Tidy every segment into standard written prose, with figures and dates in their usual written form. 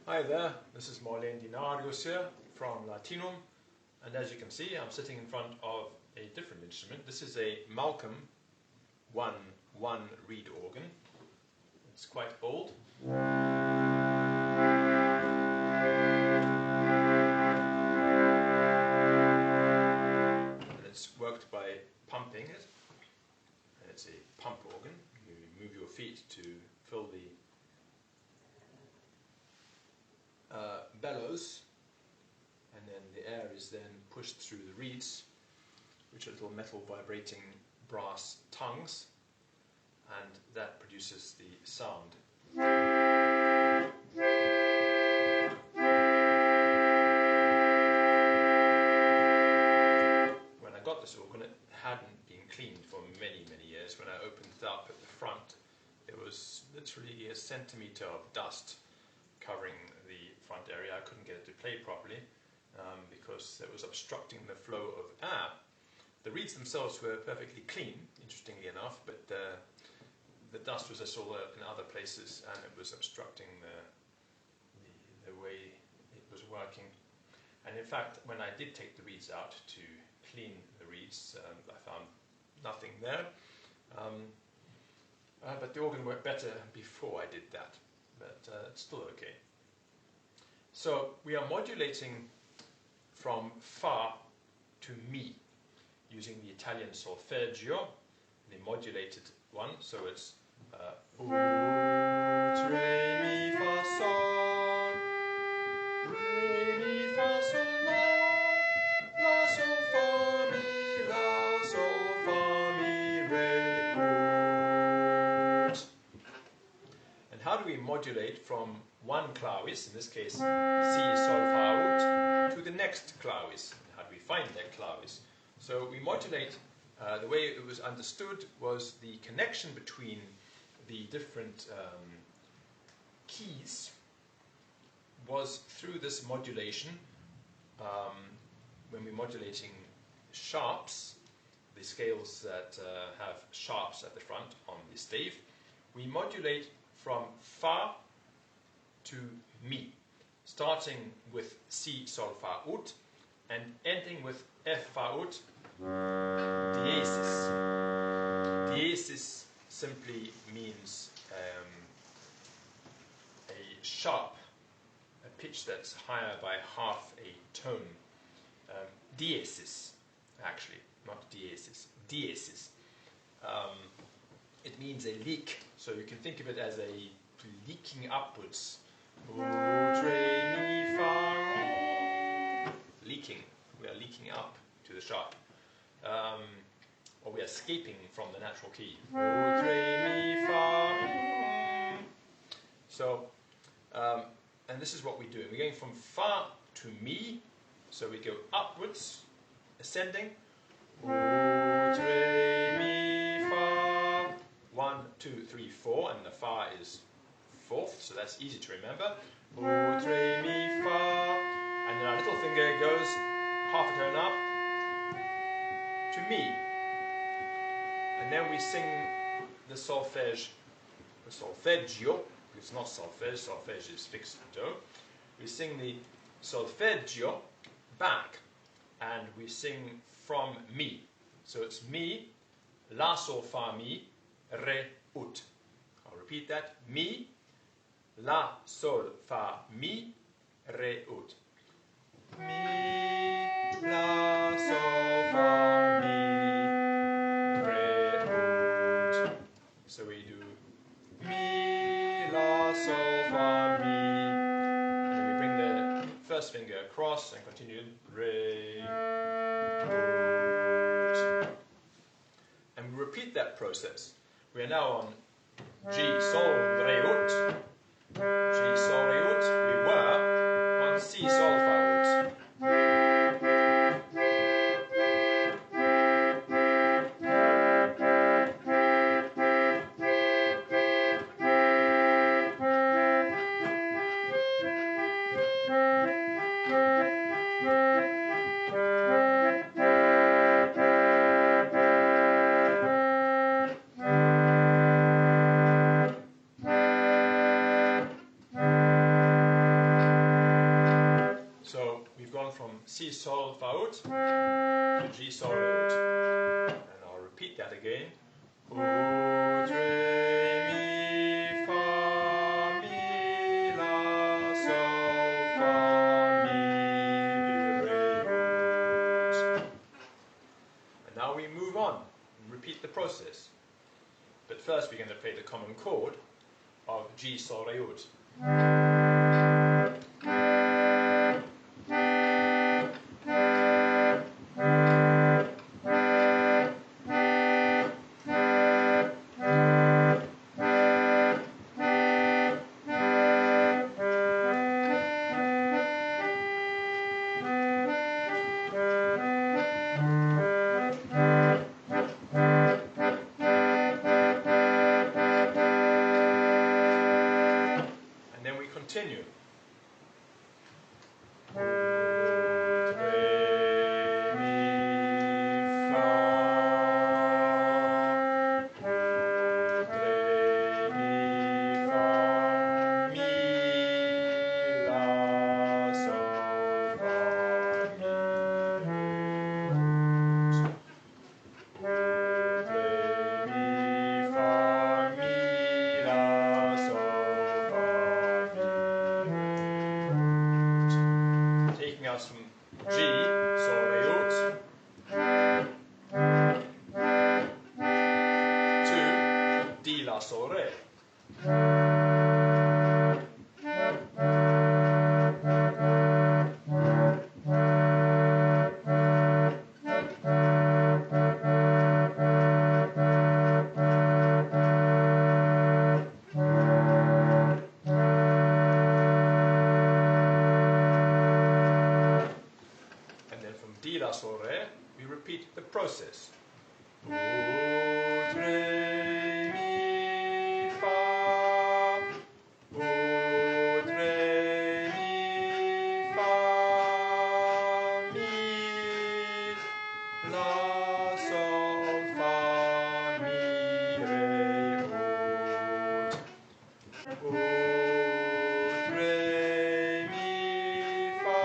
Hi there, this is Marlene Dinarius here from Latinum, and as you can see I'm sitting in front of a different instrument. This is a Malcolm 1 reed organ. It's quite old. And it's worked by pumping it, and it's a pump organ. You move your feet to fill the bellows, and then the air is then pushed through the reeds, which are little metal vibrating brass tongues, and that produces the sound. When I got this organ, it hadn't been cleaned for many years. When I opened it up at the front, there was literally a centimetre of dust covering the front area. I couldn't get it to play properly because it was obstructing the flow of air. The reeds themselves were perfectly clean, interestingly enough, but the dust was just all in other places, and it was obstructing the way it was working. And in fact, when I did take the reeds out to clean the reeds, I found nothing there. But the organ worked better before I did that, but it's still okay. So we are modulating from fa to mi using the Italian Solfeggio, the modulated one. So it's ut, re, mi, fa, sol, re, mi, fa, sol, la, sol, fa, mi, la, sol, fa, mi, re, ut. And how do we modulate from one clavis, in this case si, sol, fa, ut, to the next clavis? How do we find that clavis? So we modulate, the way it was understood was the connection between the different keys was through this modulation. When we're modulating sharps, the scales that have sharps at the front on the stave, we modulate from fa to mi, starting with si, sol, fa, ut, and ending with f, fa, ut, diesis. Diesis simply means a sharp, a pitch that's higher by half a tone. Diesis, actually, not diesis, diesis. It means a leak, so you can think of it as a leaking upwards. Ut, re, mi, fa, re. Leaking. We are leaking up to the sharp. Or we are escaping from the natural key. Ut, re, mi, fa, re. So, and this is what we're doing. We're going from fa to mi, so we go upwards, ascending. Ut, re, mi, fa. 1, 2, 3, 4, and the fa is fourth, so that's easy to remember. Ut, re, mi, fa, and then our little finger goes half a tone up to mi, and then we sing the solfeggio. It's not solfege. Solfege is fixed do. We sing the solfeggio back, and we sing from mi. So it's mi, la, sol, fa, mi, re, ut. I'll repeat that. Mi, la, sol, fa, mi, re, ut. Mi, la, sol, fa, mi, re, ut. So we do mi, la, sol, fa, mi, and then we bring the first finger across and continue re, ut. And we repeat that process. We are now on G, sol, re, ut. G, sol, re, ut. We were on si, sol, fa, ut. from C sol faut to G sol re ut. And I'll repeat that again. Ut, re, mi, fa, mi, la, sol, fa, mi, re, ut. And now we move on and repeat the process. But first we're going to play the common chord of G sol re ut. Continue. Ut, re, mi, fa. Ut, re, mi, fa, mi, la, sol, fa, mi, re, ut. Ut, re, mi, fa, mi, la, sol, fa, taking us from G, sol, re, ut, to D, la, sol, re. D, la, sol, re, we repeat the process. Ut, re, mi, fa. Ut, re, mi, fa, mi, la, sol, fa, mi, re, ut. Ut, re, mi, fa,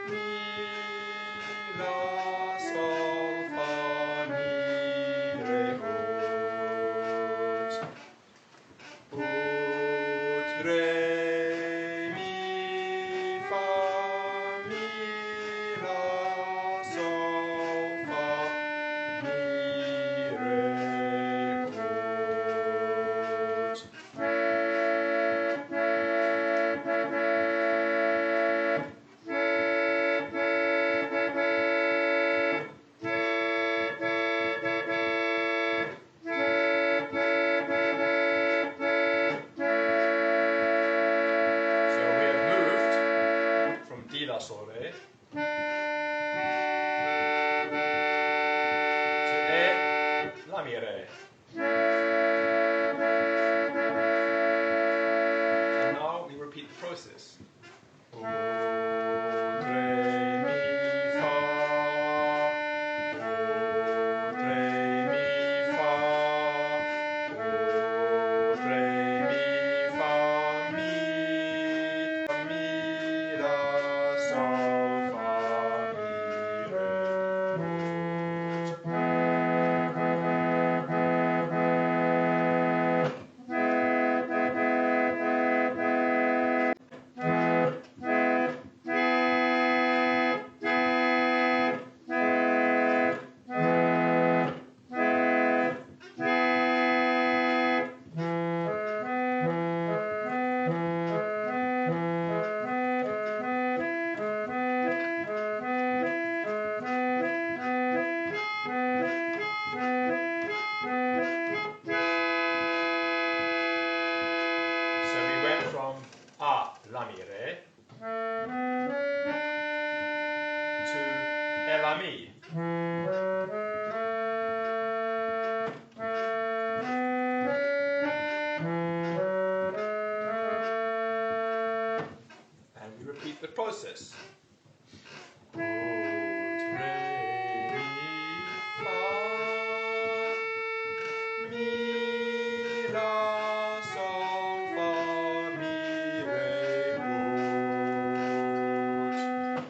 mi, la, sol, fa, mi, re, ut. Ut, re, mi, fa, mi, la, sol, fa, mi, re, ut. D, la, sol, re to E, la, mi, re. And now we repeat the process. Ut, re, mi, fa. Ut, re, mi, fa. Ut, re, mi, fa, mi, mi, la, sol, fa, mi, re, ut. From A, la, mi, re to E, la, mi. And we repeat the process. Ut, re, mi, fa, mi, la, sol, fa, mi, re, ut.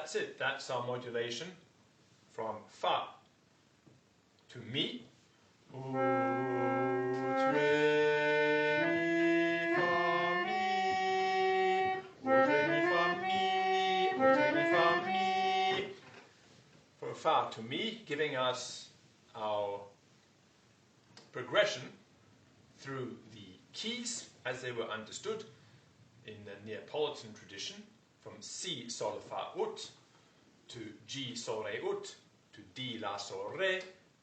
that's it. That's our modulation from fa to mi. Ut, re, mi, fa, mi. Ut, re, mi, fa, mi. Ut, re, mi, fa, mi. From fa to mi, giving us our progression through the keys as they were understood in the Neapolitan tradition, from Si, Sol, Fa, Ut, to G, Sol, Re, Ut, to D, La, Sol, Re,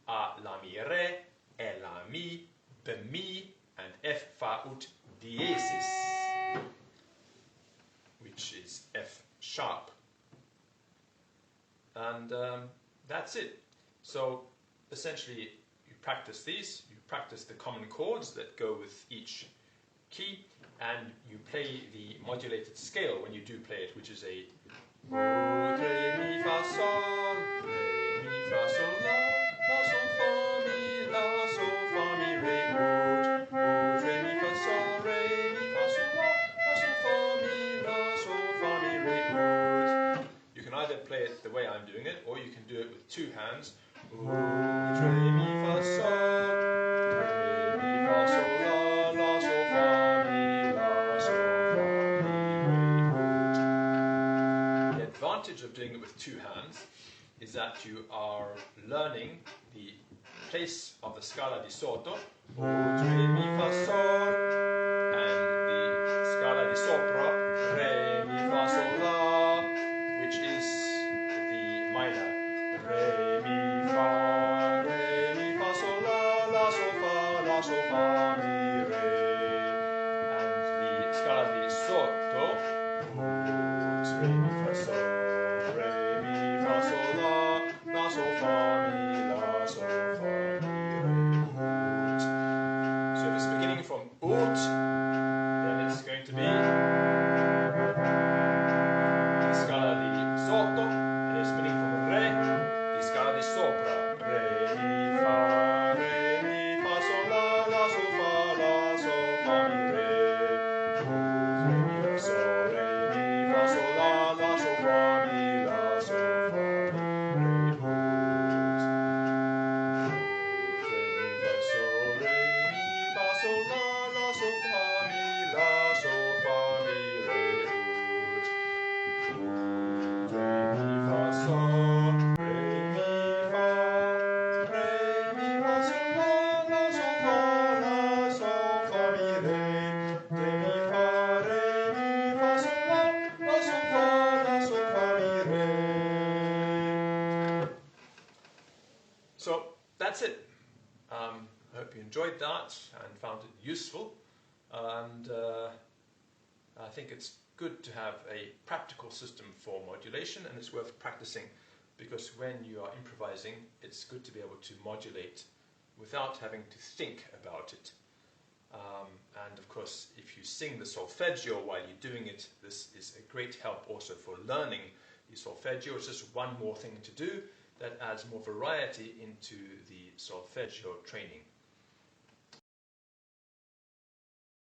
A, La, Mi, Re, E, La, Mi, B, Mi, and F, Fa, Ut, diesis, which is F sharp. And that's it. So essentially you practice these, you practice the common chords that go with each key, and you play the modulated scale when you do play it, which is a Ut, re, mi, fa, sol, re, mi, fa, sol, la, la, sol, fa, mi, la, sol, fa, mi, re, ut, re, mi, fa, sol, re, mi, fa, sol, la, la, sol, fa, mi, la, sol, fa, mi, re, ut. You can either play it the way I'm doing it, or you can do it with two hands. Ut, re, mi, fa, sol, re, mi, fa, sol, la, la, sol, fa, mi, la, sol, fa, mi, re, ut. The advantage of doing it with two hands is that you are learning the place of the scala di sotto, ut, re, mi, fa, sol, and the scala di sopra, re, mi, fa, sol, la, which is the minor. Re, mi, fa, sol, la, sol, fa, mi, re. And the scala di sotto, ut, re, mi, fa, sol, re, mi, fa, sol, la, sol, fa, mi, la, sol, fa, mi, re, ut. So if it's beginning from ut, then it's going to be the scala di sotto, and it's beginning from re, the scala di sopra. Re, mi, fa, sol, la, sol, fa, mi, re. Ut, re, mi, fa, sol, re, mi, fa, sol, la, sol, fa, mi, la, sol, fa, mi, re, ut. Ut, re, mi, fa, sol, re, mi, fa, sol, la, sol, fa, mi, la, sol, fa, mi, re, ut. Ut, re, mi, fa, sol, re, mi, fa, sol, la, sol, fa, mi, re, mi, fa, sol, la, sol, fa, mi, re. So that's it. I hope you enjoyed that and found it useful, and I think it's good to have a practical system for modulation, and it's worth practicing, because when you are improvising, it's good to be able to modulate without having to think about it. And of course, if you sing the solfeggio while you're doing it, this is a great help also for learning the solfeggio. It's just one more thing to do that adds more variety into the solfeggio training.